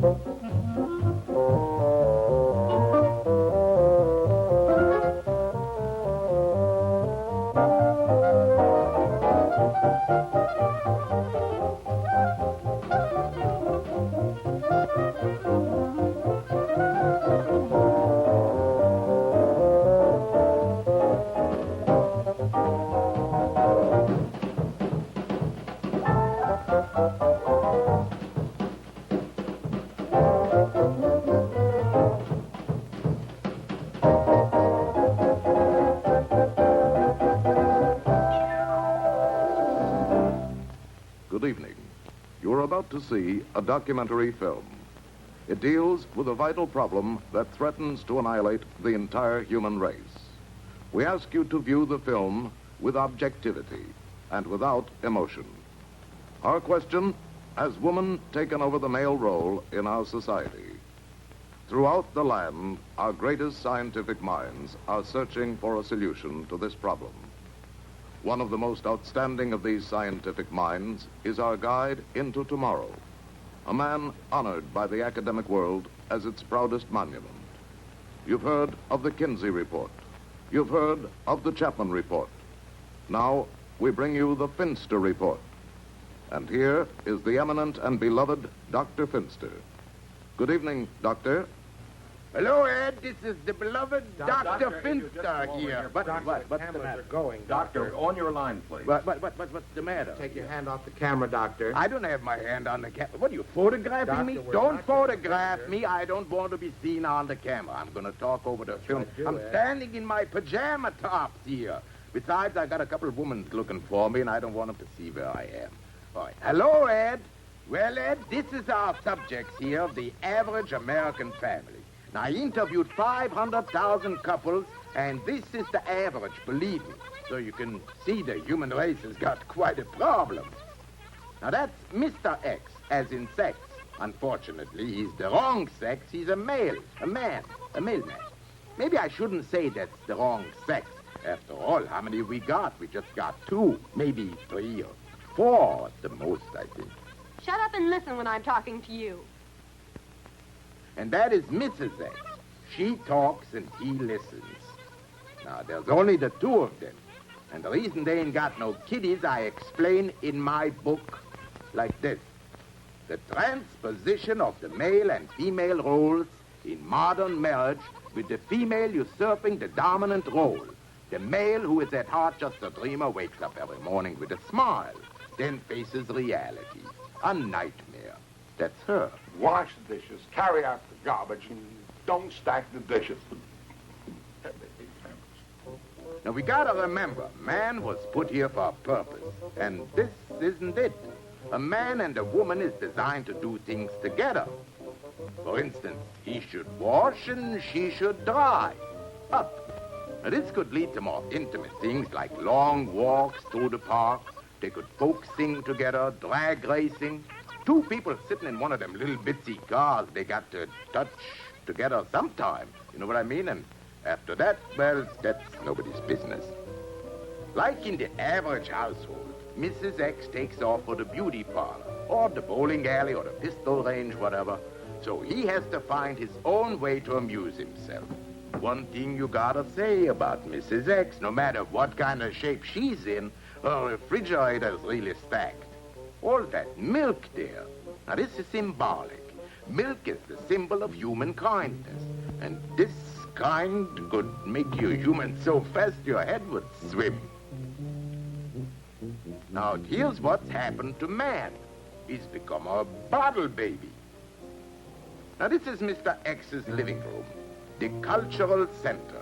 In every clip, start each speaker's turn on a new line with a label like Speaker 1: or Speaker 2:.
Speaker 1: Good evening. You're about to see a documentary film. It deals with a vital problem that threatens to annihilate the entire human race. We ask you to view the film with objectivity and without emotion. Our question, has woman taken over the male role in our society? Throughout the land, our greatest scientific minds are searching for a solution to this problem. One of the most outstanding of these scientific minds is our guide into tomorrow, a man honored by the academic world as its proudest monument. You've heard of the Kinsey Report. You've heard of the Chapman Report. Now, we bring you the Finster Report. And here is the eminent and beloved Dr. Finster. Good evening, Doctor.
Speaker 2: Hello, Ed. This is the beloved Dr. Finster here.
Speaker 3: What's the matter? Going, Doctor, on your line, please.
Speaker 2: What's the matter?
Speaker 3: Take your hand off the camera, Doctor.
Speaker 2: I don't have my hand on the camera. What, are you photographing me? Don't photograph me. I don't want to be seen on the camera. I'm going to talk over the film. I'm standing in my pajama tops here. Besides, I got a couple of women looking for me, and I don't want them to see where I am. All right. Hello, Ed. Well, Ed, this is our subjects here of the average American family. Now, I interviewed 500,000 couples, and this is the average, believe me. So you can see the human race has got quite a problem. Now, that's Mr. X, as in sex. Unfortunately, he's the wrong sex. He's a male, a man, a male man. Maybe I shouldn't say that's the wrong sex. After all, how many we got? We just got 2, maybe 3 or 4 at the most, I think.
Speaker 4: Shut up and listen when I'm talking to you.
Speaker 2: And that is Mrs. X. She talks and he listens. Now, there's only the 2 of them. And the reason they ain't got no kiddies, I explain in my book like this. The transposition of the male and female roles in modern marriage, with the female usurping the dominant role. The male, who is at heart just a dreamer, wakes up every morning with a smile, then faces reality. A nightmare. That's her.
Speaker 5: Wash the dishes, carry out the garbage, and don't stack the dishes.
Speaker 2: Now, we gotta remember, man was put here for a purpose, and this isn't it. A man and a woman is designed to do things together. For instance, he should wash and she should dry. Up. Now, this could lead to more intimate things like long walks through the park. They could folk sing together, drag racing. 2 people sitting in one of them little bitsy cars, they got to touch together sometime. You know what I mean? And after that, well, that's nobody's business. Like in the average household, Mrs. X takes off for the beauty parlor, or the bowling alley, or the pistol range, whatever. So he has to find his own way to amuse himself. One thing you gotta say about Mrs. X, no matter what kind of shape she's in, her refrigerator's really stacked. All that milk there. Now, this is symbolic. Milk is the symbol of human kindness. And this kind could make you human so fast your head would swim. Now, here's what's happened to man. He's become a bottle baby. Now, this is Mr. X's living room, the cultural center.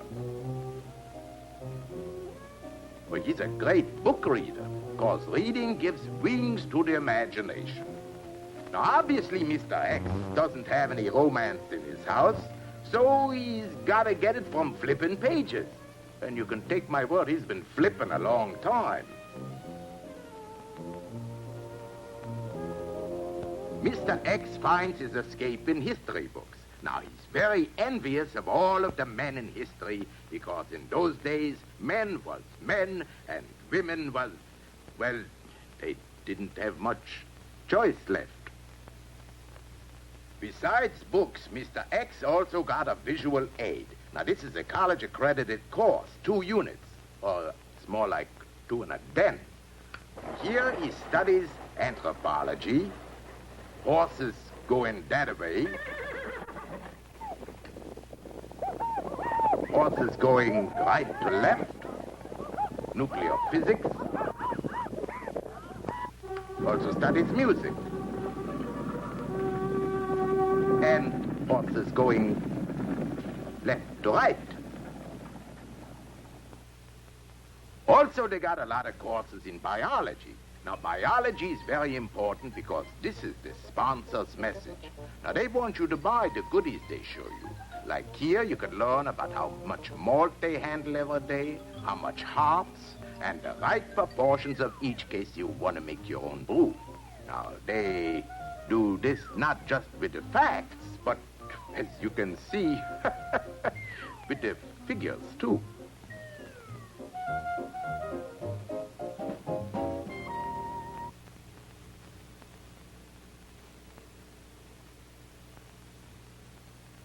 Speaker 2: Well, he's a great book reader, because reading gives wings to the imagination. Now, obviously, Mr. X doesn't have any romance in his house, so he's got to get it from flipping pages. And you can take my word, he's been flipping a long time. Mr. X finds his escape in history books. Now, he's very envious of all of the men in history, because in those days, men was men and women was, well, they didn't have much choice left. Besides books, Mr. X also got a visual aid. Now, this is a college-accredited course, 2 units, or it's more like 2 and a 10. Here he studies anthropology, horses going that way, horses going right to left, nuclear physics, also studies music, and horses going left to right. Also, they got a lot of courses in biology. Now, biology is very important because this is the sponsor's message. Now, they want you to buy the goodies they show you. Like here, you can learn about how much malt they handle every day, how much hops, and the right proportions of each case you want to make your own brew. Now, they do this not just with the facts, but, as you can see, with the figures, too.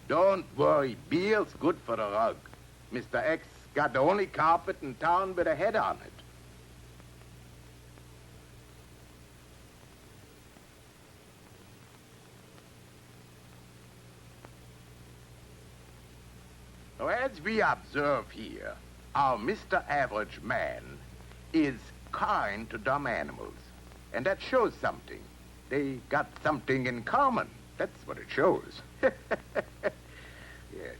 Speaker 2: Don't worry, beer's good for the rug. Mr. X got the only carpet in town with a head on it. Now, as we observe here, our Mr. Average Man is kind to dumb animals. And that shows something. They got something in common. That's what it shows. Yes.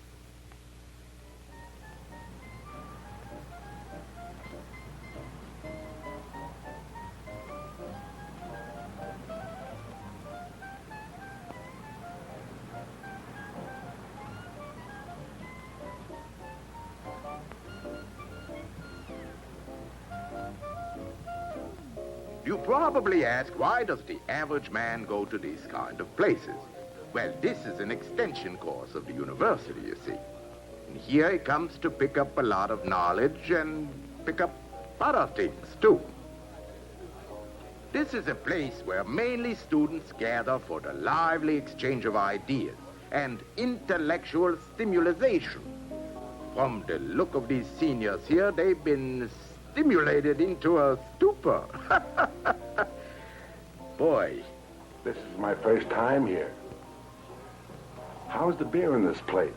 Speaker 2: You probably ask, why does the average man go to these kind of places? Well, this is an extension course of the university, you see. And here he comes to pick up a lot of knowledge and pick up other things, too. This is a place where mainly students gather for the lively exchange of ideas and intellectual stimulation. From the look of these seniors here, they've been stimulated into a stupor. Boy.
Speaker 5: This is my first time here. How's the beer in this place?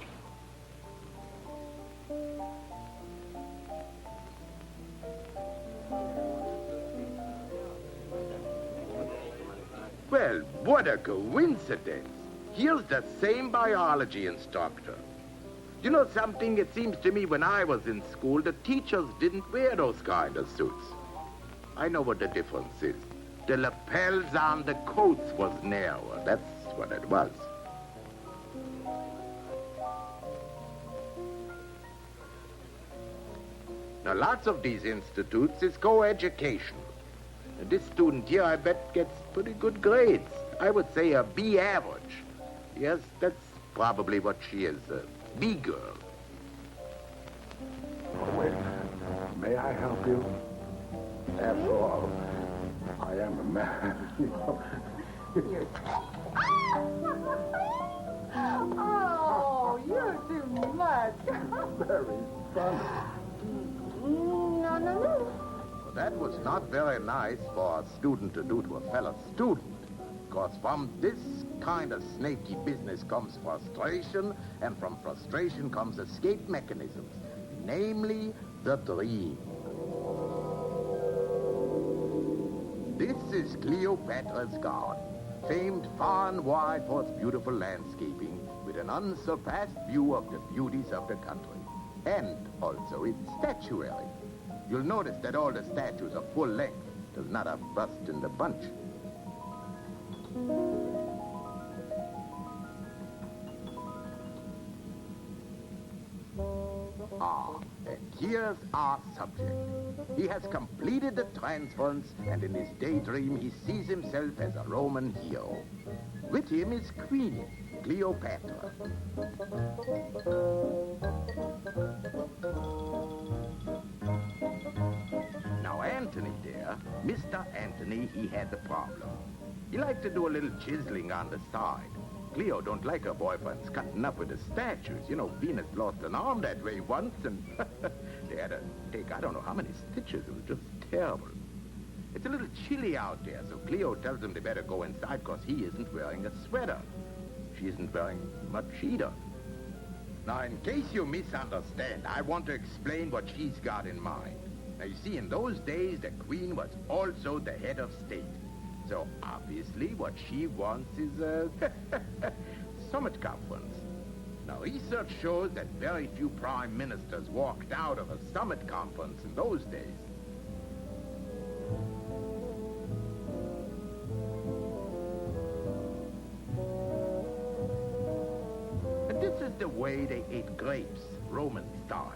Speaker 2: Well, what a coincidence. Here's the same biology instructor. You know something? It seems to me when I was in school, the teachers didn't wear those kind of suits. I know what the difference is. The lapels on the coats was narrower. That's what it was. Now, lots of these institutes is co-educational. This student here, I bet, gets pretty good grades. I would say a B average. Yes, that's probably what she is, a B girl.
Speaker 5: Oh, wait. May I help you? After all, I am a man.
Speaker 6: Oh, you're too much.
Speaker 5: Very funny.
Speaker 6: No.
Speaker 2: Well, that was not very nice for a student to do to a fellow student. Because from this kind of snaky business comes frustration, and from frustration comes escape mechanisms, namely the dream. This is Cleopatra's garden, famed far and wide for its beautiful landscaping, with an unsurpassed view of the beauties of the country. And also its statuary. You'll notice that all the statues are full length. There's not a bust in the bunch. And here's our subject. He has completed the transference, and in his daydream he sees himself as a Roman hero. With him is Queen Cleopatra. Now, Anthony there, Mr. Anthony, he had the problem. He liked to do a little chiseling on the side. Cleo don't like her boyfriend's cutting up with the statues. You know, Venus lost an arm that way once, and they had to take I don't know how many stitches. It was just terrible. It's a little chilly out there, so Cleo tells them they better go inside because he isn't wearing a sweater. She isn't wearing much either. Now, in case you misunderstand, I want to explain what she's got in mind. Now, you see, in those days, the queen was also the head of state. So, obviously, what she wants is a summit conference. Now, research shows that very few prime ministers walked out of a summit conference in those days. And this is the way they ate grapes, Roman style.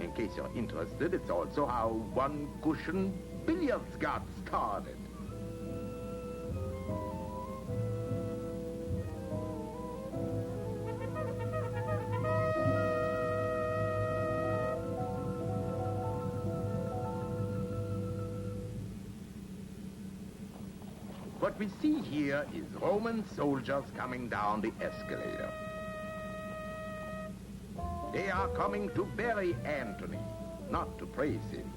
Speaker 2: In case you're interested, it's also how one-cushion billiards got started. What we see here is Roman soldiers coming down the escalator. They are coming to bury Antony, not to praise him.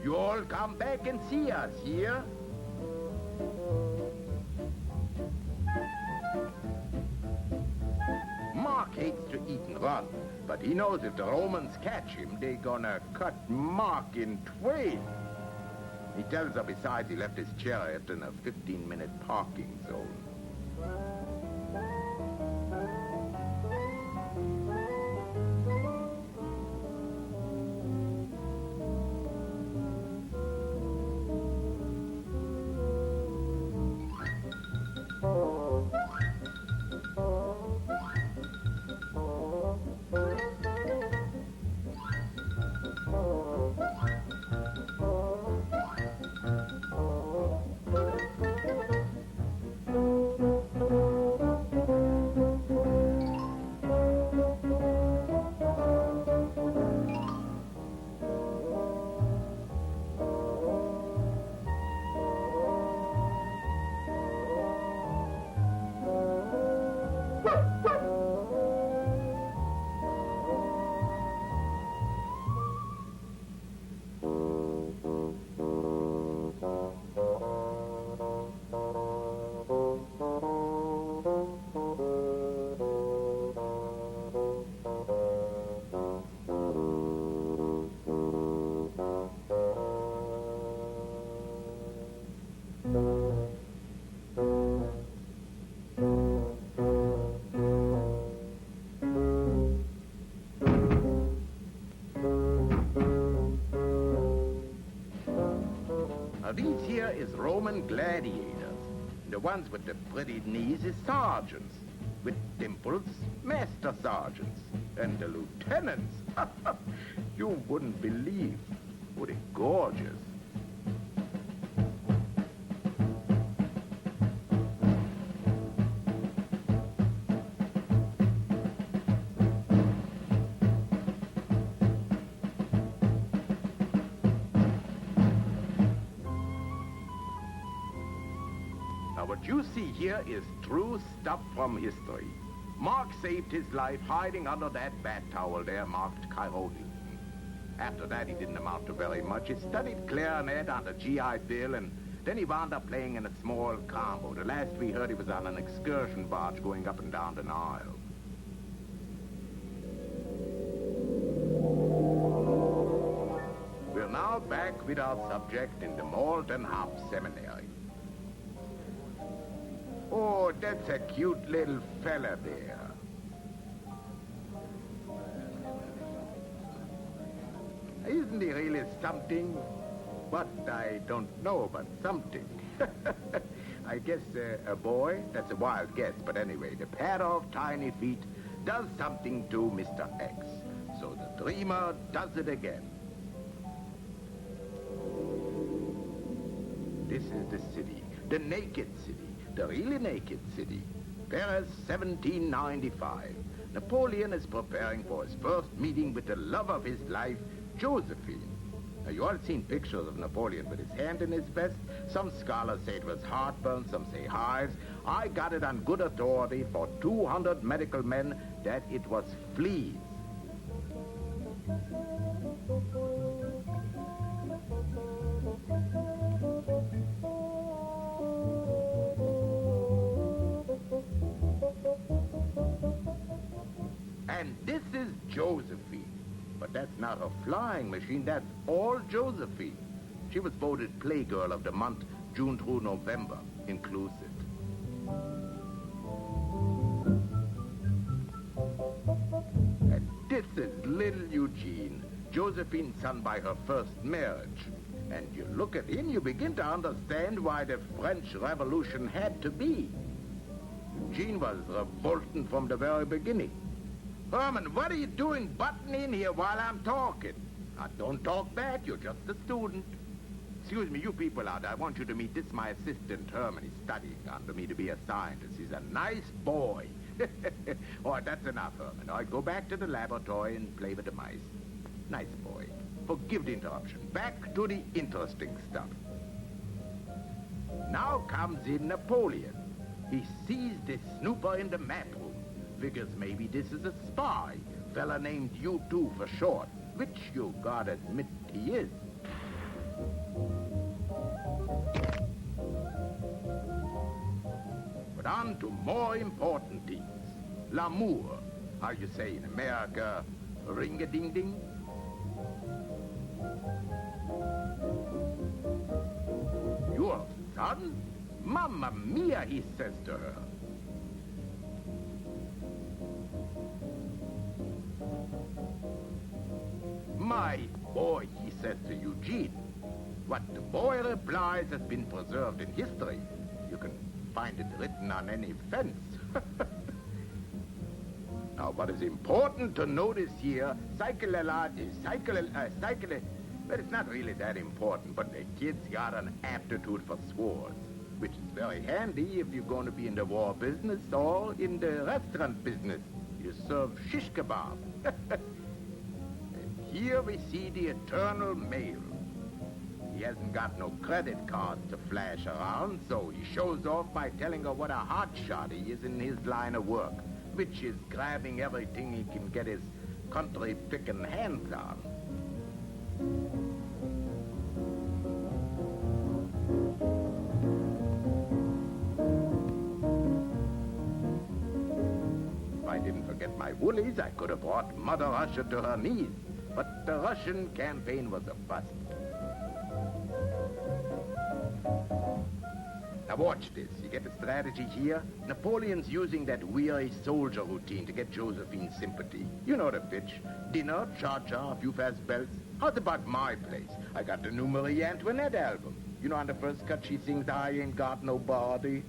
Speaker 2: You all come back and see us here. Mark hates to eat and run, but he knows if the Romans catch him, they're gonna cut Mark in twain. He tells her besides he left his chariot in a 15-minute parking zone. Now, these here is Roman gladiators. The ones with the pretty knees is sergeants. With dimples, master sergeants. And the lieutenants, you wouldn't believe. Oh, they're gorgeous. Now, what you see here is true stuff from history. Mark saved his life hiding under that bat towel there marked Cairo Hilton. After that, he didn't amount to very much. He studied clarinet on the GI Bill, and then he wound up playing in a small combo. The last we heard, he was on an excursion barge going up and down the Nile. We're now back with our subject in the Malden Hop Seminary. Oh, that's a cute little fella there. Isn't he really something? But I don't know, but something. I guess a boy, that's a wild guess, but anyway, the pair of tiny feet does something to Mr. X. So the dreamer does it again. This is the city, the naked city. The really naked city. Paris, 1795. Napoleon is preparing for his first meeting with the love of his life, Josephine. Now, you all seen pictures of Napoleon with his hand in his vest. Some scholars say it was heartburn, some say hives. I got it on good authority for 200 medical men that it was fleas. And this is Josephine. But that's not a flying machine, that's all Josephine. She was voted Playgirl of the month, June through November, inclusive. And this is little Eugene, Josephine's son by her first marriage. And you look at him, you begin to understand why the French Revolution had to be. Eugene was revolting from the very beginning. Herman, what are you doing butting in here while I'm talking? Now, don't talk back. You're just a student. Excuse me, you people out there, I want you to meet this, my assistant, Herman. He's studying under me to be a scientist. He's a nice boy. All right, that's enough, Herman. All right, go back to the laboratory and play with the mice. Nice boy. Forgive the interruption. Back to the interesting stuff. Now comes in Napoleon. He sees this snooper in the map room. Figures maybe this is a spy, fella named U2 for short, which you gotta admit he is. But on to more important things. L'amour, how you say in America, ring-a-ding-ding. Your son? Mamma mia, he says to her. My boy, he says to Eugene. What the boy replies has been preserved in history. You can find it written on any fence. Now, what is important to notice here, well, it's not really that important, but the kid's got an aptitude for swords, which is very handy if you're going to be in the war business or in the restaurant business. You serve shish kebab. Here we see the eternal male. He hasn't got no credit cards to flash around, so he shows off by telling her what a hotshot he is in his line of work, which is grabbing everything he can get his country-picking hands on. If I didn't forget my woolies, I could have brought Mother Russia to her knees. But the Russian campaign was a bust. Now watch this. You get the strategy here? Napoleon's using that weary soldier routine to get Josephine's sympathy. You know the pitch. Dinner, cha-cha, a few fast belts. How's about my place? I got the new Marie Antoinette album. You know on the first cut she sings, I ain't got no body.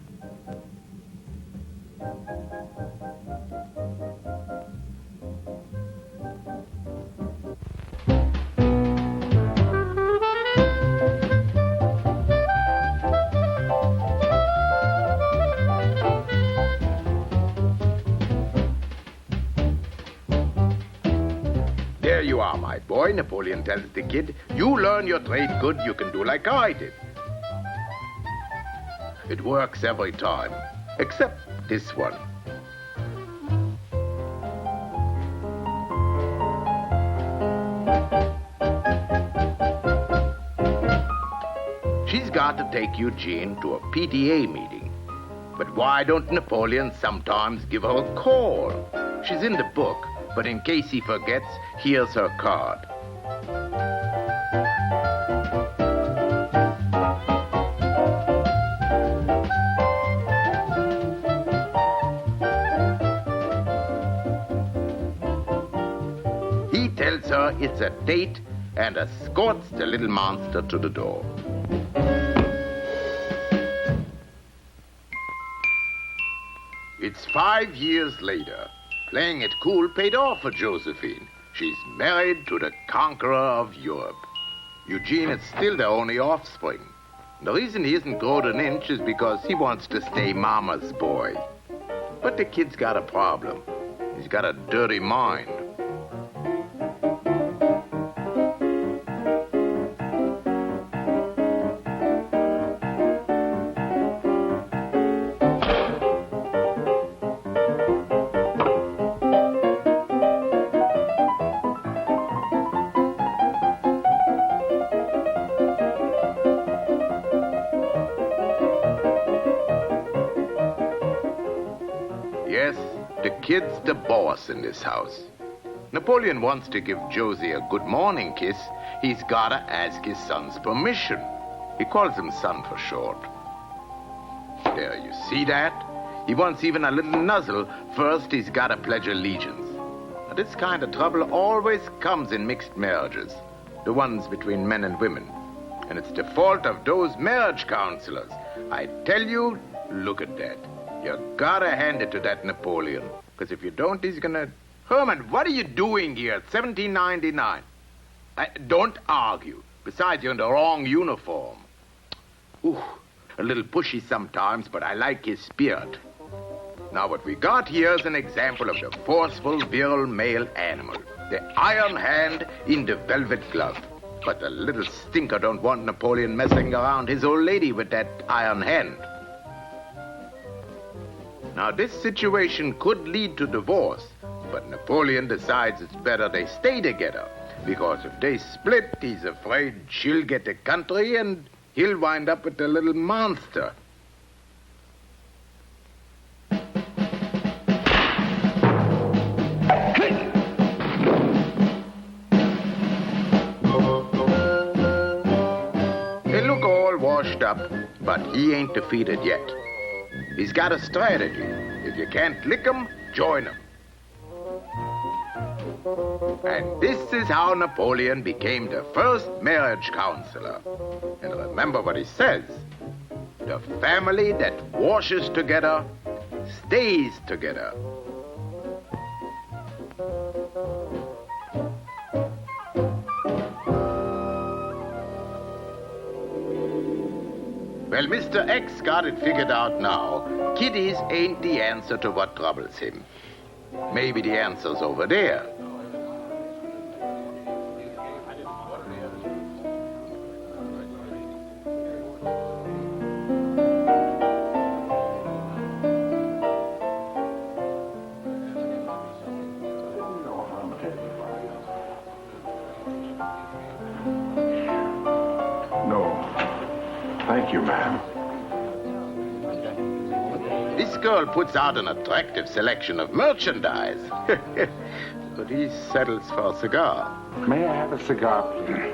Speaker 2: There you are, my boy, Napoleon tells the kid. You learn your trade good, you can do like I did. It works every time, except this one. She's got to take Eugene to a PTA meeting. But why don't Napoleon sometimes give her a call? She's in the book, but in case he forgets, here's her card. He tells her it's a date and escorts the little monster to the door. It's 5 years later. Playing it cool paid off for Josephine. She's married to the conqueror of Europe. Eugene is still their only offspring. The reason he isn't grown an inch is because he wants to stay Mama's boy. But the kid's got a problem. He's got a dirty mind. Yes, the kid's the boss in this house. Napoleon wants to give Josie a good morning kiss. He's gotta ask his son's permission. He calls him son for short. There, you see that? He wants even a little nuzzle. First, he's gotta pledge allegiance. Now, this kind of trouble always comes in mixed marriages, the ones between men and women. And it's the fault of those marriage counselors. I tell you, look at that. You gotta hand it to that Napoleon. Because if you don't, he's gonna... Herman, what are you doing here at 1799? Don't argue. Besides, you're in the wrong uniform. Ooh, a little pushy sometimes, but I like his spirit. Now, what we got here is an example of the forceful, virile male animal. The iron hand in the velvet glove. But the little stinker don't want Napoleon messing around his old lady with that iron hand. Now, this situation could lead to divorce, but Napoleon decides it's better they stay together, because if they split, he's afraid she'll get the country and he'll wind up with the little monster. They look all washed up, but he ain't defeated yet. He's got a strategy. If you can't lick him, join him. And this is how Napoleon became the first marriage counselor. And remember what he says. The family that washes together stays together. Well, Mr. X got it figured out now. Kiddies ain't the answer to what troubles him. Maybe the answer's over there.
Speaker 5: Thank you, ma'am.
Speaker 2: This girl puts out an attractive selection of merchandise. But he settles for a cigar.
Speaker 5: May I have a cigar, please?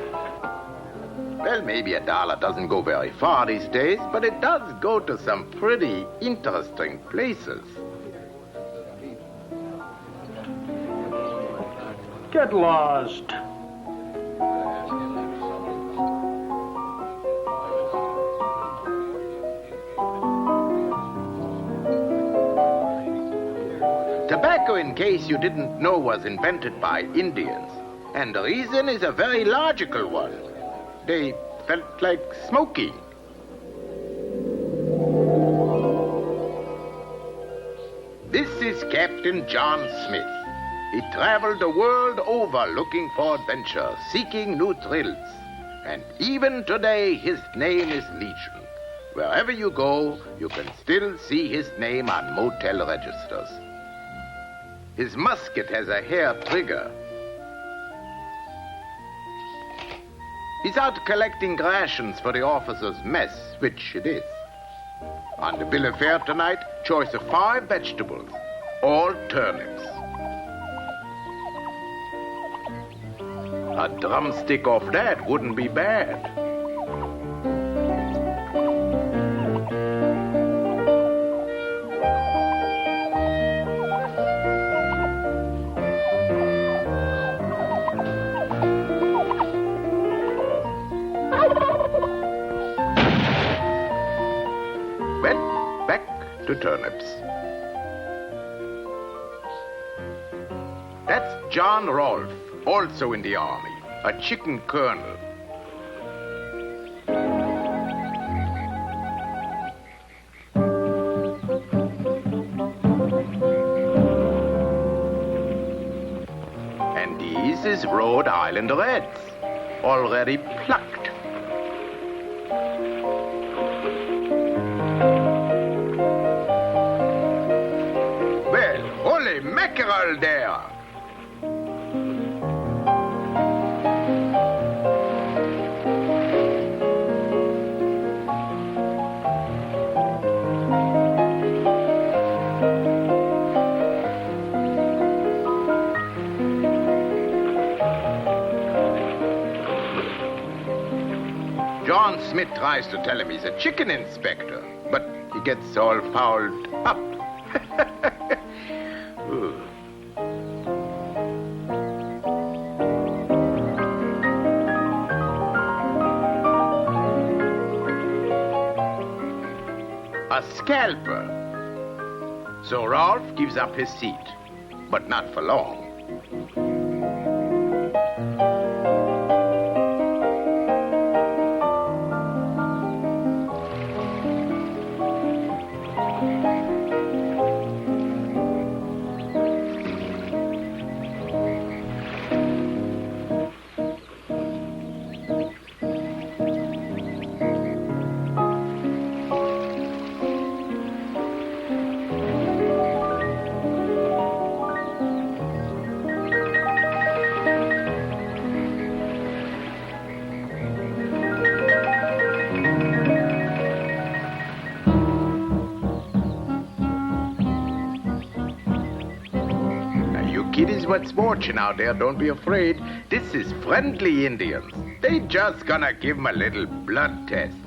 Speaker 2: Well, maybe $1 doesn't go very far these days, but it does go to some pretty interesting places.
Speaker 3: Get lost.
Speaker 2: Tobacco, in case you didn't know, was invented by Indians. And the reason is a very logical one. They felt like smoking. This is Captain John Smith. He traveled the world over looking for adventure, seeking new thrills. And even today, his name is Legion. Wherever you go, you can still see his name on motel registers. His musket has a hair trigger. He's out collecting rations for the officers' mess, which it is. On the bill of fare tonight, choice of 5 vegetables, all turnips. A drumstick of that wouldn't be bad. To turnips. That's John Rolfe, also in the army, a chicken colonel. This is Rhode Island Reds, already plucked. Well, holy mackerel there! John Smith tries to tell him he's a chicken inspector, but he gets all fouled up. Ooh. A scalper. So Rolf gives up his seat, but not for long. Kiddies what's watching out there, don't be afraid. This is friendly Indians. They just gonna give him a little blood test.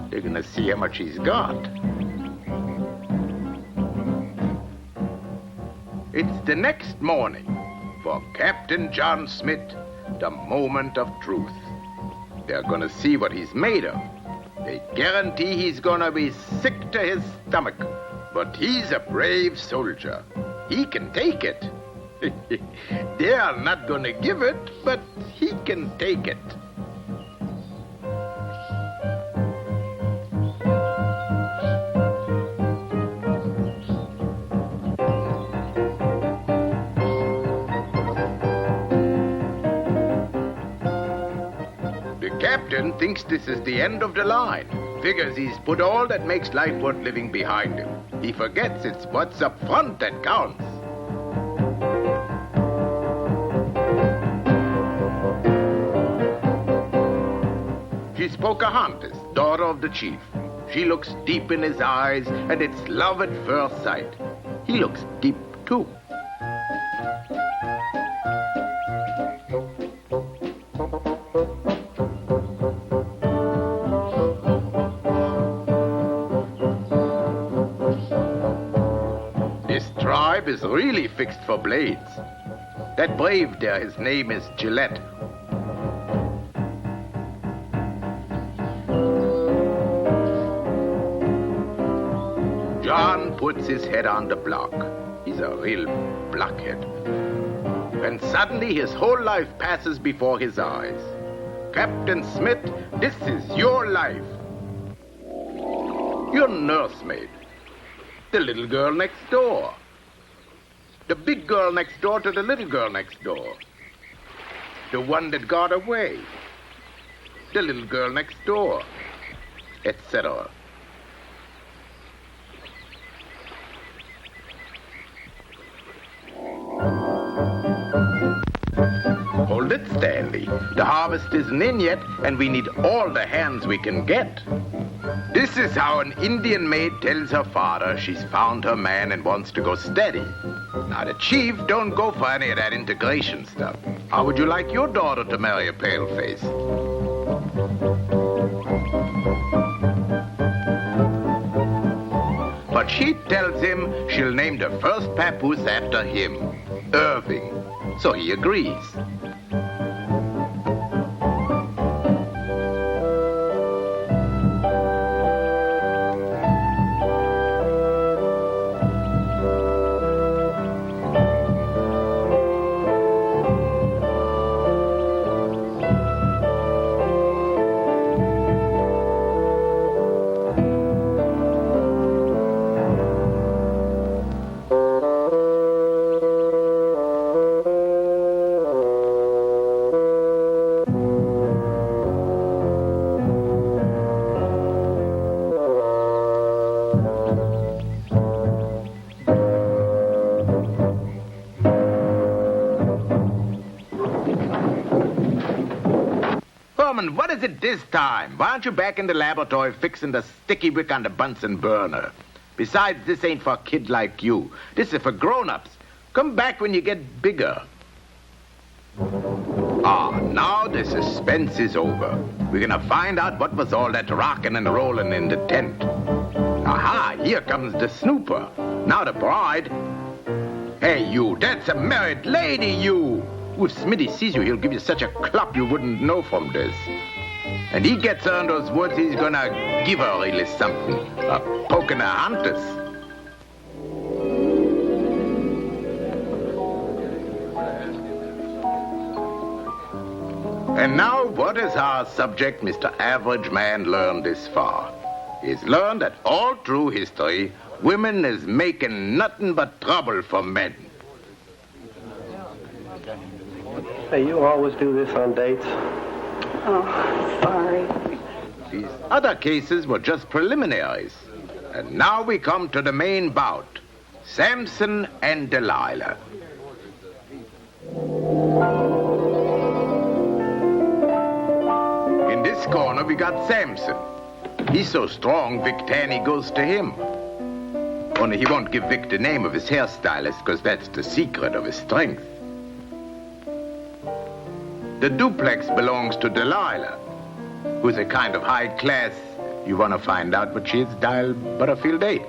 Speaker 2: They're gonna see how much he's got. It's the next morning. For Captain John Smith, the moment of truth. They're gonna see what he's made of. They guarantee he's gonna be sick to his stomach. But he's a brave soldier. He can take it. They are not gonna give it, but he can take it. The captain thinks this is the end of the line. Figures he's put all that makes life worth living behind him. He forgets it's what's up front that counts. She's Pocahontas, daughter of the chief. She looks deep in his eyes, and it's love at first sight. He looks deep, too. This tribe is really fixed for blades. That brave there, his name is Gillette. John puts his head on the block. He's a real blockhead. And suddenly his whole life passes before his eyes. Captain Smith, this is your life. Your nursemaid. The little girl next door. The big girl next door to the little girl next door. The one that got away. The little girl next door. Etc. Hold it, Stanley. The harvest isn't in yet, and we need all the hands we can get. This is how an Indian maid tells her father she's found her man and wants to go steady. Now, the chief don't go for any of that integration stuff. How would you like your daughter to marry a paleface? But she tells him she'll name the first papoose after him, Irving. So he agrees. woman, what is it this time? Why aren't you back in the laboratory fixing the sticky wick on the Bunsen burner? Besides, this ain't for a kid like you. This is for grown-ups. Come back when you get bigger. Ah, now the suspense is over. We're gonna find out what was all that rocking and rolling in the tent. Aha, here comes the snooper. Now the bride. Hey, you, that's a married lady, you. If Smitty sees you, he'll give you such a clop you wouldn't know from this. And he gets her in those woods, he's gonna give her really something. A poke in the hunters. And now, what has our subject, Mr. Average Man, learned this far? He's learned that all through history, women is making nothing but trouble for men.
Speaker 3: Hey, you always do this on dates?
Speaker 6: Oh, sorry.
Speaker 2: These other cases were just preliminaries. And now we come to the main bout. Samson and Delilah. In this corner, we got Samson. He's so strong, Vic Tanny goes to him. Only he won't give Vic the name of his hairstylist, because that's the secret of his strength. The duplex belongs to Delilah, who's a kind of high class. You want to find out what she is? Dial Butterfield 8.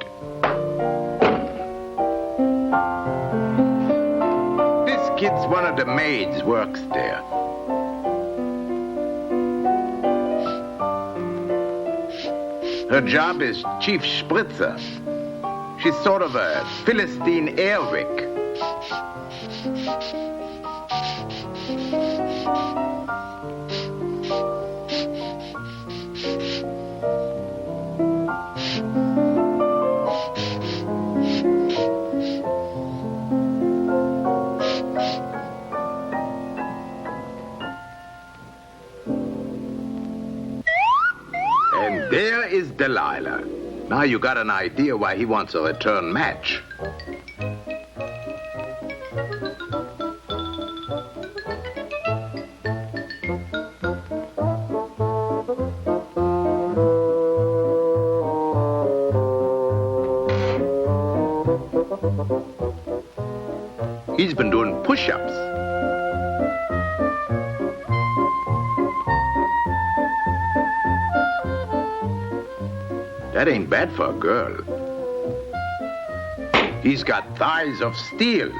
Speaker 2: This kid's one of the maids, works there. Her job is chief spritzer. She's sort of a Philistine Airwick. And there is Delilah. Now you got an idea why he wants a return match. He's been doing push-ups. That ain't bad for a girl. He's got thighs of steel.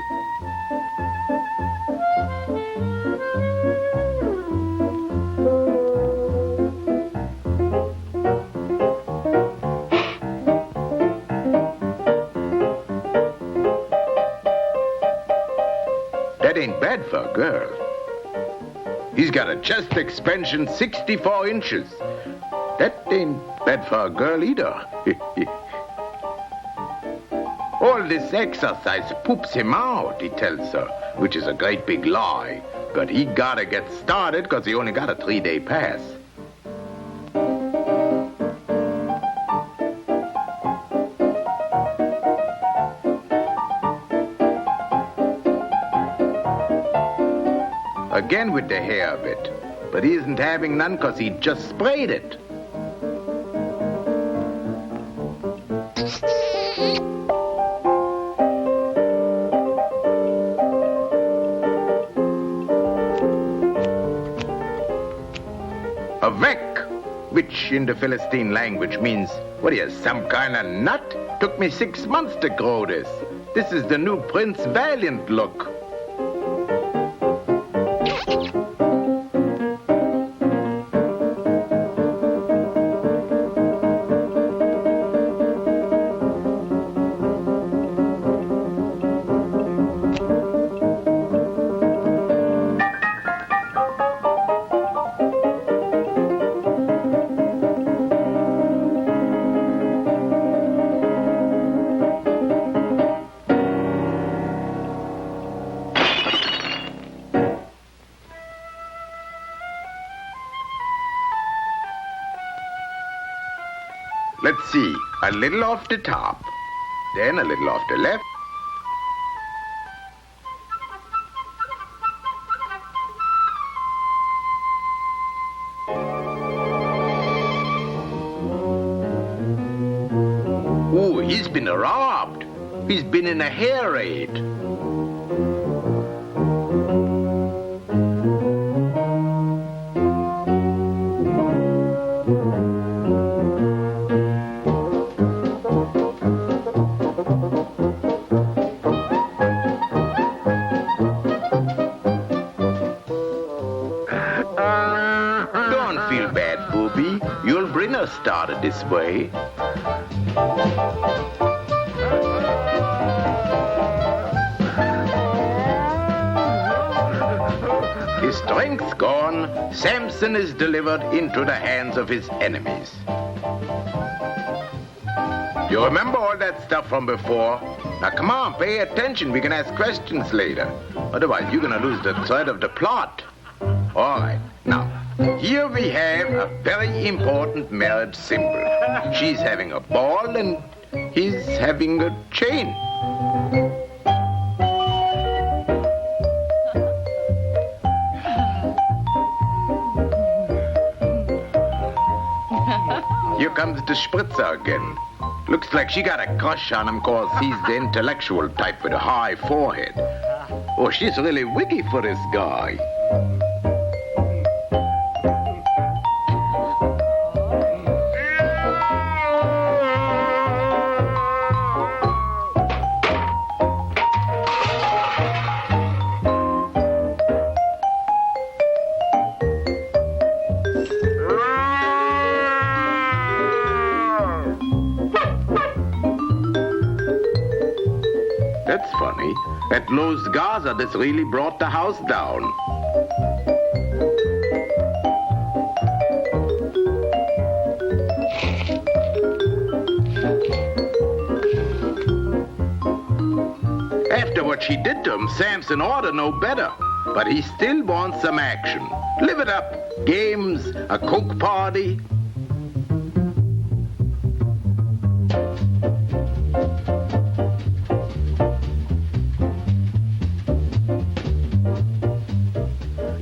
Speaker 2: That ain't bad for a girl. He's got a chest expansion 64 inches. That ain't bad for a girl either. All this exercise poops him out, he tells her, which is a great big lie. But he gotta get started because he only got a 3-day pass. Again with the hair bit, but he isn't having none because he just sprayed it. A vec, which in the Philistine language means, what are you, some kind of nut? Took me 6 months to grow this. This is the new Prince Valiant look. Let's see, a little off the top, then a little off the left. he's been robbed. He's been in a hair raid. Don't feel bad, booby. Your dinner started this way. His strength's gone, Samson is delivered into the hands of his enemies. You remember all that stuff from before? Now come on, pay attention. We can ask questions later. Otherwise, you're gonna lose the thread of the plot. All right, now, here we have a very important marriage symbol. She's having a ball and he's having a chain. Here comes the spritzer again. Looks like she got a crush on him cause he's the intellectual type with a high forehead. Oh, she's really witty for this guy. That's funny. At Los Gaza, this really brought the house down. After what she did to him, Samson ought to know better. But he still wants some action. Live it up. Games, a cook party.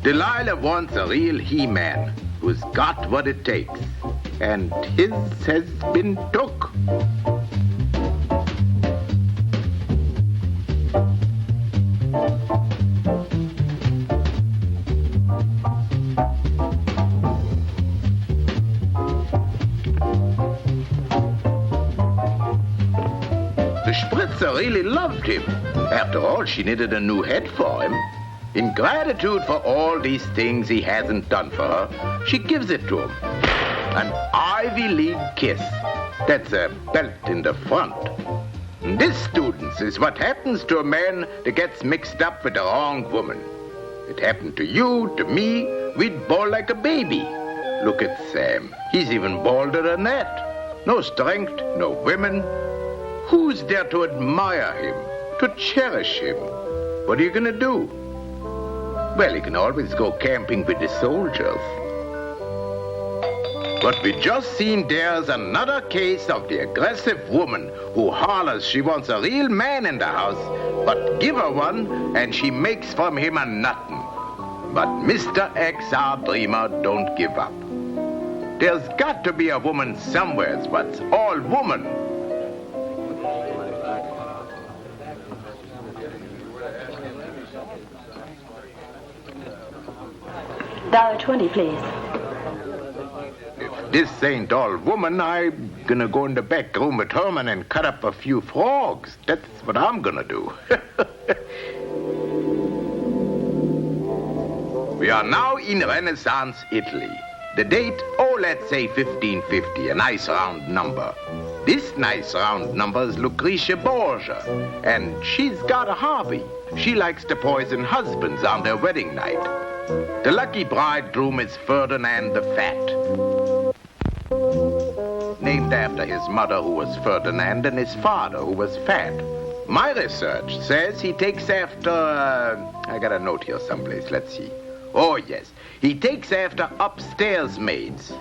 Speaker 2: Delilah wants a real he-man who's got what it takes. And his has been took. The spritzer really loved him. After all, she needed a new head for him. In gratitude for all these things he hasn't done for her, she gives it to him. An Ivy League kiss. That's a belt in the front. And this, students, is what happens to a man that gets mixed up with the wrong woman. It happened to you, to me. We'd bawl like a baby. Look at Sam. He's even balder than that. No strength, no women. Who's there to admire him, to cherish him? What are you gonna do? Well, you can always go camping with the soldiers. What we just seen there is another case of the aggressive woman who hollers she wants a real man in the house, but give her one and she makes from him a nothing. But Mr. X, our dreamer, don't give up. There's got to be a woman somewhere, what's all woman.
Speaker 6: $1.20, please.
Speaker 2: If this ain't all woman, I'm gonna go in the back room with Herman and cut up a few frogs. That's what I'm gonna do. We are now in Renaissance Italy. The date, let's say 1550, a nice round number. This nice round number is Lucretia Borgia, and she's got a hobby. She likes to poison husbands on their wedding night. The lucky bridegroom is Ferdinand the Fat, named after his mother, who was Ferdinand, and his father, who was fat. My research says he takes after... I got a note here someplace. Let's see. Oh, yes. He takes after upstairs maids.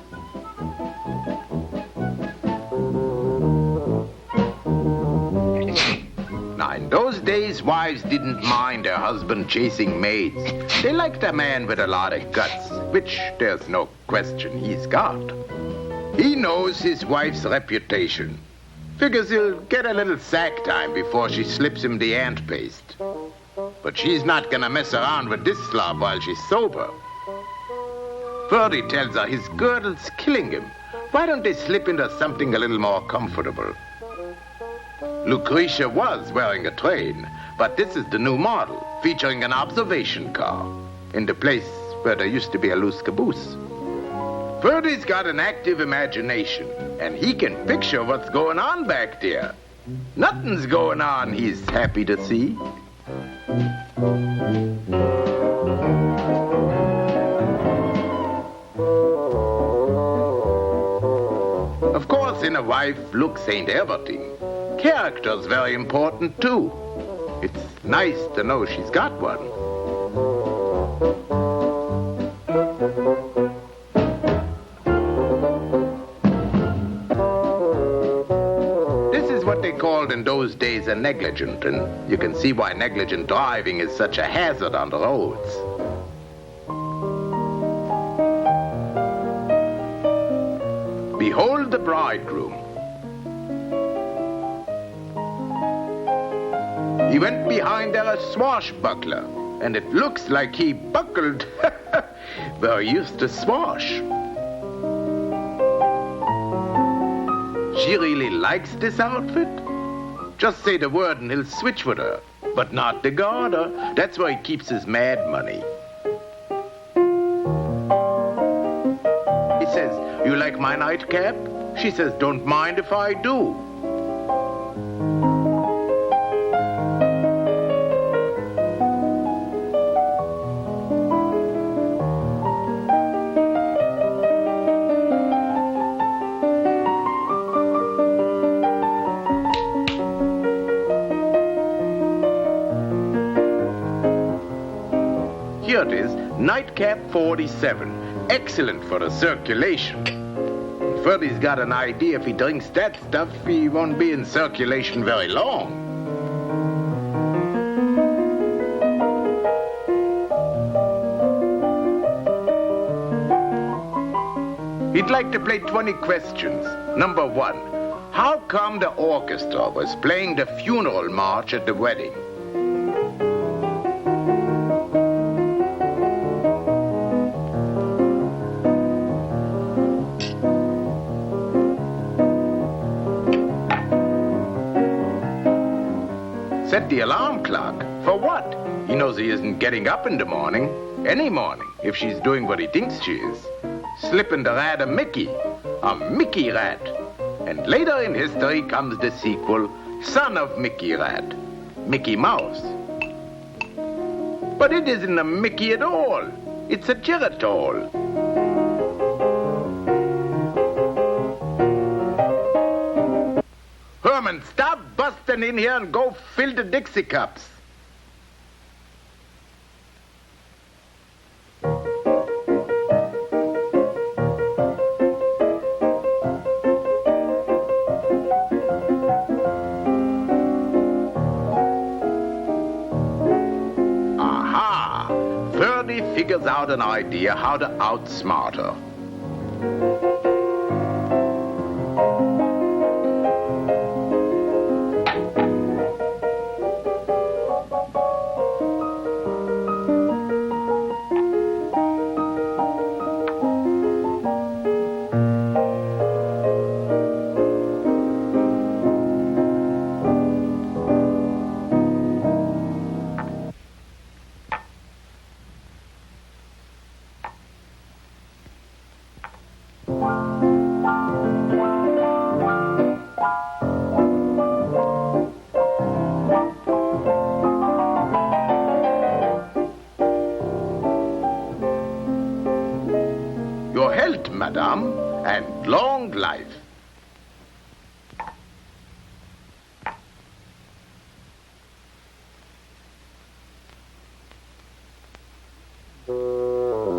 Speaker 2: Now, in those days, wives didn't mind their husband chasing maids. They liked a man with a lot of guts, which there's no question he's got. He knows his wife's reputation. Figures he'll get a little sack time before she slips him the ant paste. But she's not gonna mess around with this slob while she's sober. Ferdy tells her his girdle's killing him. Why don't they slip into something a little more comfortable? Lucretia was wearing a train, but this is the new model, featuring an observation car, in the place where there used to be a loose caboose. Ferdy's got an active imagination, and he can picture what's going on back there. Nothing's going on, he's happy to see. Of course, in a wife, looks ain't everything. Character's very important, too. It's nice to know she's got one. This is what they called in those days a negligent, and you can see why negligent driving is such a hazard on the roads. Behold the bridegroom. He went behind her a swashbuckler, and it looks like he buckled where he used to swash. She really likes this outfit? Just say the word and he'll switch with her, but not the garter. That's where he keeps his mad money. He says, "You like my nightcap?" She says, "Don't mind if I do." Here it is, nightcap 47. Excellent for the circulation. Ferdy's got an idea if he drinks that stuff, he won't be in circulation very long. He'd like to play 20 questions. Number 1, how come the orchestra was playing the funeral march at the wedding? Set the alarm clock. For what? He knows he isn't getting up in the morning. Any morning, if she's doing what he thinks she is. Slipping the rat a Mickey rat. And later in history comes the sequel, son of Mickey Rat, Mickey Mouse. But it isn't a Mickey at all. It's a geritol. Herman, stop busting in here and go fill the Dixie cups. Aha! Ferdy figures out an idea how to outsmart her. Your health, madame, and long life.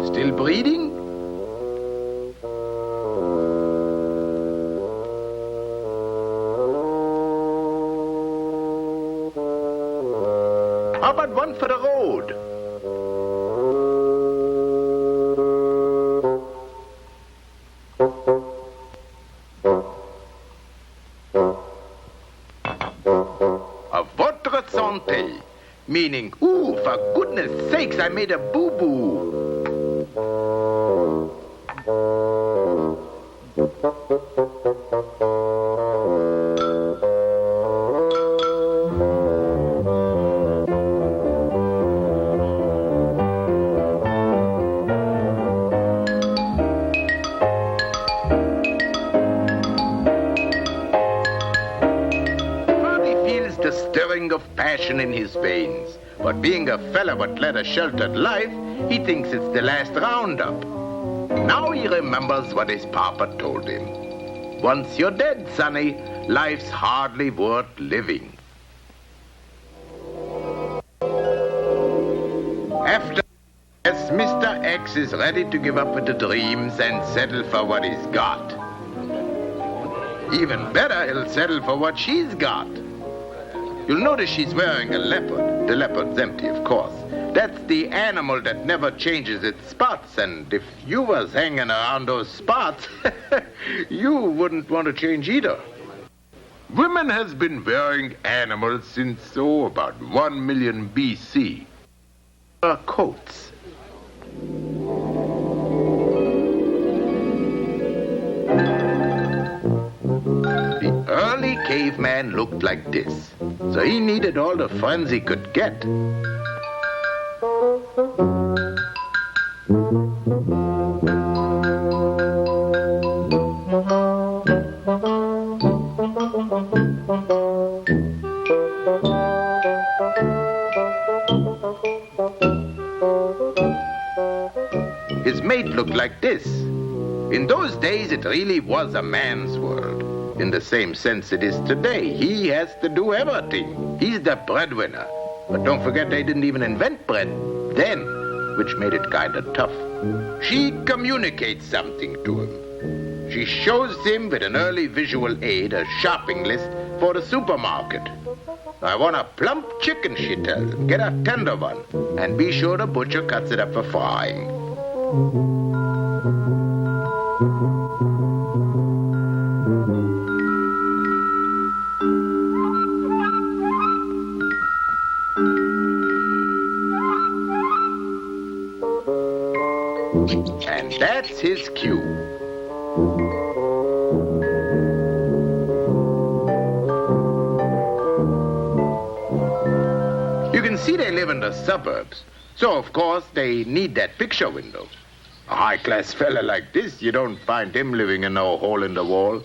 Speaker 2: Still breathing? How about one for the road? meaning, ooh, for goodness sakes, I made a boo-boo. Of passion in his veins. But being a fella what led a sheltered life, he thinks it's the last roundup. Now he remembers what his papa told him. Once you're dead, sonny, life's hardly worth living. After this, Mr. X is ready to give up with the dreams and settle for what he's got. Even better, he'll settle for what she's got. You'll notice she's wearing a leopard. The leopard's empty, of course. That's the animal that never changes its spots, and if you was hanging around those spots, you wouldn't want to change either. Women has been wearing animals since, about 1 million BC. Coats. Early caveman looked like this, so he needed all the friends he could get. His mate looked like this. In those days, it really was a man's world. In the same sense it is today. He has to do everything. He's the breadwinner. But don't forget they didn't even invent bread then, which made it kind of tough. She communicates something to him. She shows him with an early visual aid a shopping list for the supermarket. I want a plump chicken, she tells him. Get a tender one. And be sure the butcher cuts it up for frying. And that's his cue. You can see they live in the suburbs, so of course they need that picture window. A high-class fella like this, you don't find him living in no hole in the wall.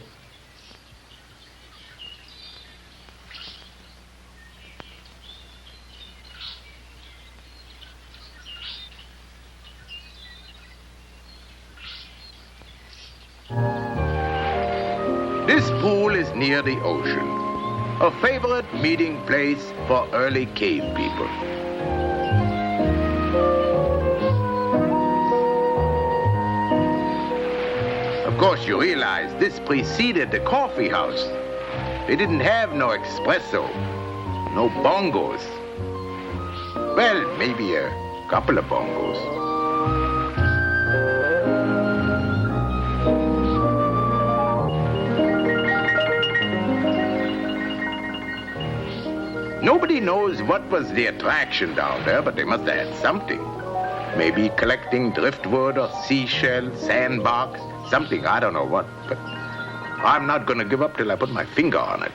Speaker 2: This pool is near the ocean, a favorite meeting place for early cave people. Of course, you realize this preceded the coffee house. They didn't have no espresso, no bongos. Well, maybe a couple of bongos. Nobody knows what was the attraction down there, but they must have had something. Maybe collecting driftwood or seashells, sandbox, something, I don't know what, but I'm not going to give up till I put my finger on it.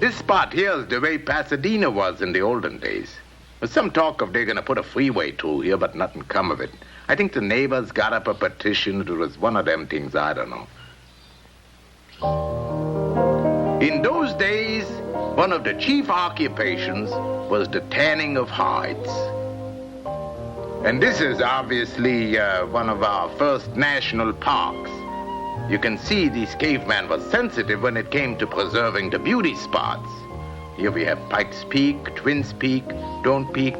Speaker 2: This spot here is the way Pasadena was in the olden days. There's some talk of they're going to put a freeway through here, but nothing come of it. I think the neighbors got up a petition. It was one of them things, I don't know. In those days, one of the chief occupations was the tanning of hides. And this is obviously one of our first national parks. You can see these cavemen were sensitive when it came to preserving the beauty spots. Here we have Pikes Peak, Twins Peak, Don't Peak.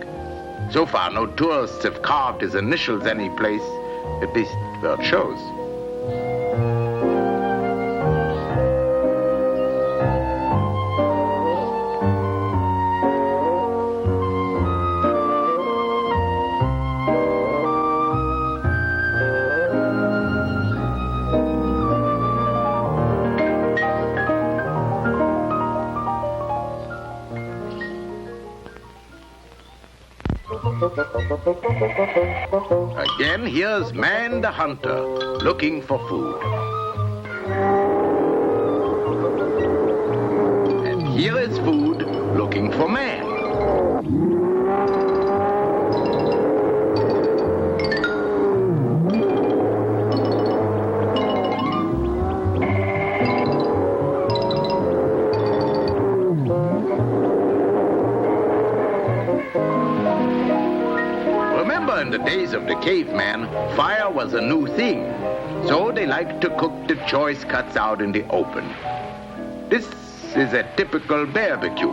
Speaker 2: So far, no tourists have carved his initials any place, at least where it shows. Again, here's man the hunter, looking for food. And here is food, looking for man. In the days of the caveman, fire was a new thing, so they liked to cook the choice cuts out in the open. This is a typical barbecue.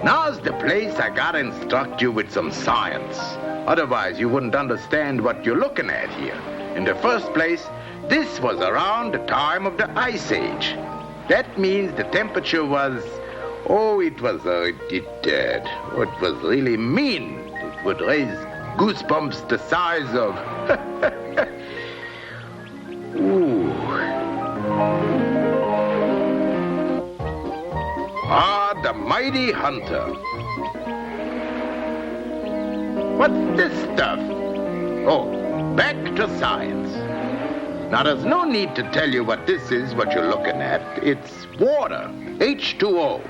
Speaker 2: Now's the place I gotta instruct you with some science. Otherwise, you wouldn't understand what you're looking at here. In the first place, this was around the time of the Ice Age. That means the temperature was, it was really mean. It would raise goosebumps the size of, ooh. Ah, the mighty hunter. What's this stuff? Oh, back to science. Now, there's no need to tell you what this is, what you're looking at. It's water, H2O,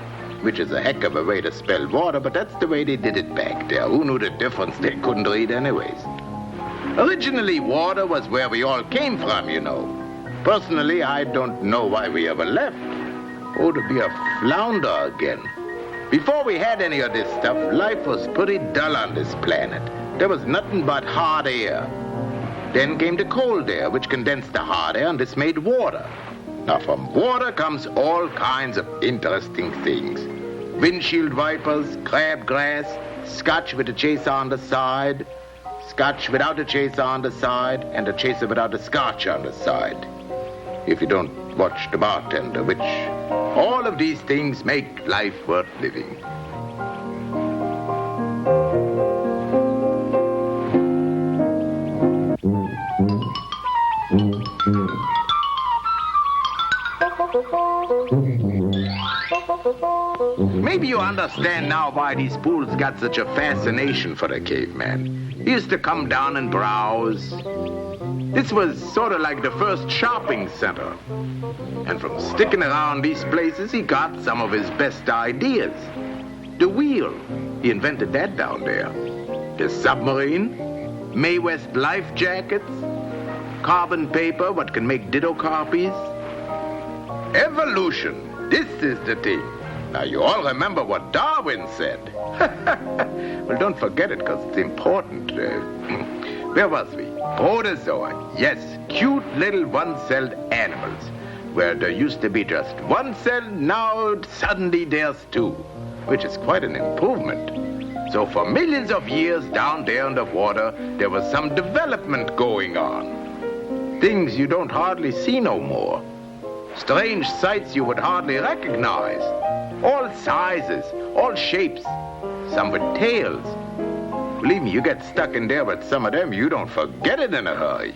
Speaker 2: which is a heck of a way to spell water, but that's the way they did it back there. Who knew the difference? They couldn't read anyways. Originally, water was where we all came from, you know. Personally, I don't know why we ever left. Oh, to be a flounder again. Before we had any of this stuff, life was pretty dull on this planet. There was nothing but hot air. Then came the cold air, which condensed the hot air, and this made water. Now, from water comes all kinds of interesting things. Windshield wipers, crabgrass, scotch with a chaser on the side, scotch without a chaser on the side, and a chaser without a scotch on the side. If you don't watch the bartender, which all of these things make life worth living. Maybe you understand now why these pools got such a fascination for the caveman. He used to come down and browse. This was sort of like the first shopping center. And from sticking around these places, he got some of his best ideas. The wheel, he invented that down there. The submarine, Mae West life jackets, carbon paper, what can make ditto copies. Evolution, this is the thing. Now, you all remember what Darwin said. Well, don't forget it, because it's important. Where was we? Protozoa. Yes, cute little one-celled animals. Where there used to be just one cell, now suddenly there's two, which is quite an improvement. So for millions of years down there in the water, there was some development going on. Things you don't hardly see no more. Strange sights you would hardly recognize. All sizes, all shapes, some with tails. Believe me, you get stuck in there with some of them, you don't forget it in a hurry.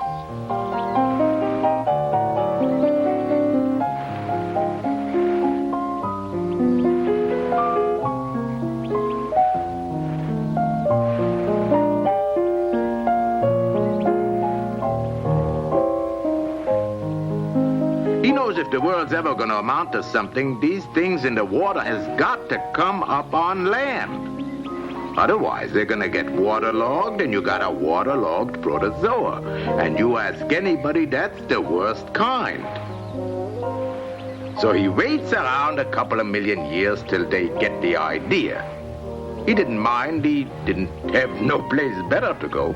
Speaker 2: He knows if the world's ever going to amount to something, these things in the water has got to come up on land. Otherwise, they're going to get waterlogged, and you got a waterlogged protozoa. And you ask anybody, that's the worst kind. So he waits around a couple of million years till they get the idea. He didn't mind. He didn't have no place better to go.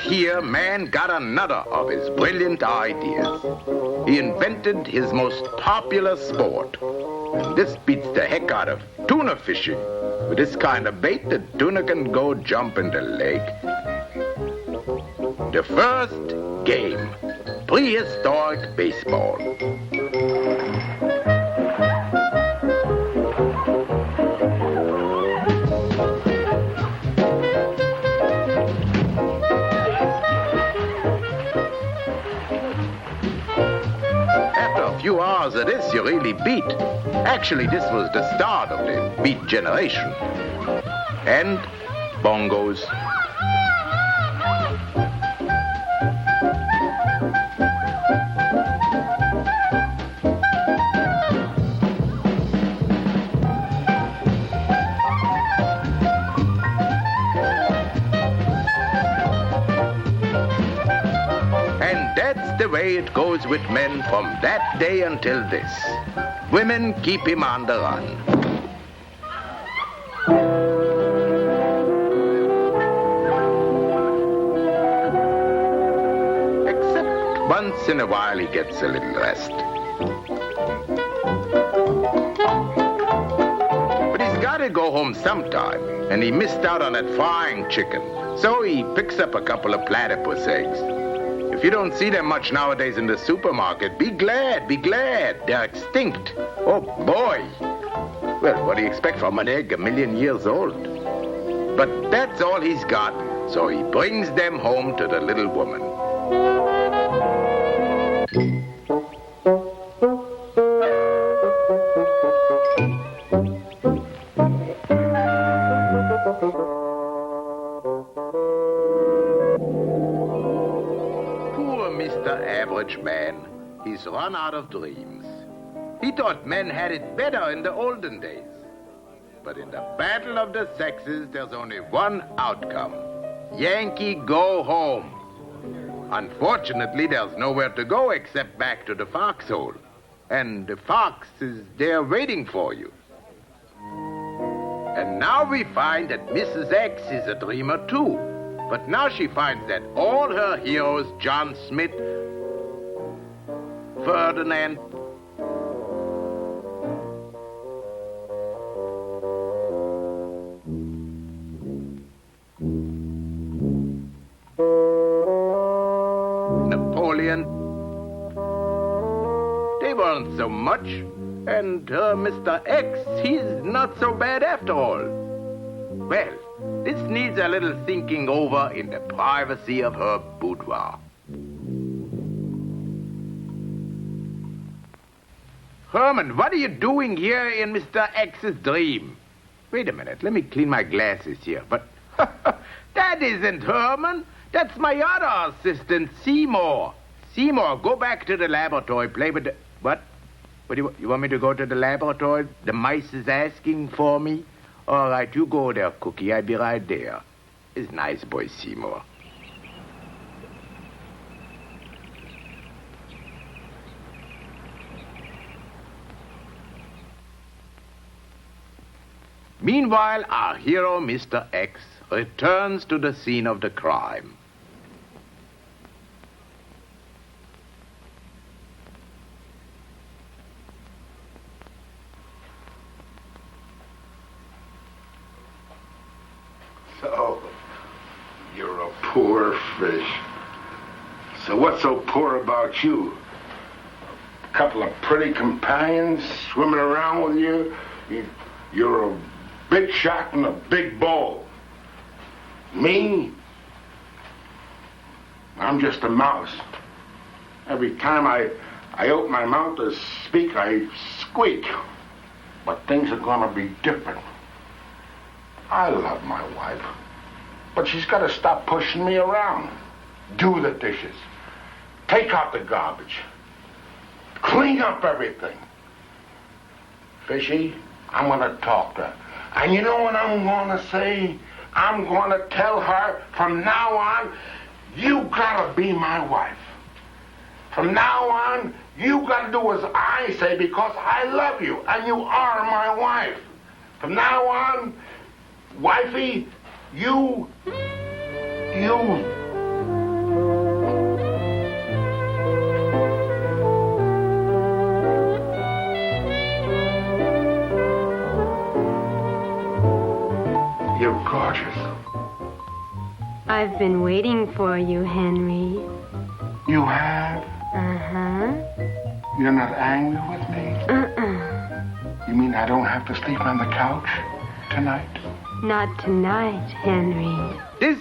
Speaker 2: here, man got another of his brilliant ideas. He invented his most popular sport. And this beats the heck out of tuna fishing. With this kind of bait, the tuna can go jump in the lake. The first game, prehistoric baseball. Few hours of this, you really beat. Actually, this was the start of the beat generation. And bongos. The way it goes with men from that day until this. Women keep him on the run. Except once in a while he gets a little rest. But he's got to go home sometime, and he missed out on that frying chicken. So he picks up a couple of platypus eggs. If you don't see them much nowadays in the supermarket, be glad, they're extinct. Oh, boy. Well, what do you expect from an egg 1,000,000 years old? But that's all he's got, so he brings them home to the little woman. Man, he's run out of dreams. He thought men had it better in the olden days. But in the battle of the sexes, there's only one outcome. Yankee, go home. Unfortunately, there's nowhere to go except back to the foxhole. And the fox is there waiting for you. And now we find that Mrs. X is a dreamer too. But now she finds that all her heroes, John Smith, Ferdinand, Napoleon, they weren't so much. And Mr. X, he's not so bad after all. Well, this needs a little thinking over in the privacy of her boudoir. Herman, what are you doing here in Mr. X's dream? Wait a minute, let me clean my glasses here. But that isn't Herman. That's my other assistant, Seymour. Seymour, go back to the laboratory, play with the... What? What do you want me to go to the laboratory? The mice is asking for me? All right, you go there, Cookie. I'll be right there. It's nice boy, Seymour. Meanwhile, our hero, Mr. X, returns to the scene of the crime.
Speaker 5: So, you're a poor fish. So what's so poor about you? A couple of pretty companions swimming around with you? You're a big shot in a big bowl. Me? I'm just a mouse. Every time I open my mouth to speak, I squeak. But things are gonna be different. I love my wife, but she's got to stop pushing me around. Do the dishes, take out the garbage, clean up everything. Fishy, I'm going to talk to her. And you know what I'm going to say? I'm going to tell her from now on, you got to be my wife. From now on, you got to do as I say because I love you and you are my wife. From now on, wifey, you You're gorgeous.
Speaker 4: I've been waiting for you, Henry.
Speaker 5: You have?
Speaker 4: Uh-huh.
Speaker 5: You're not angry with me? You mean I don't have to sleep on the couch tonight?
Speaker 4: Not tonight, Henry.
Speaker 2: This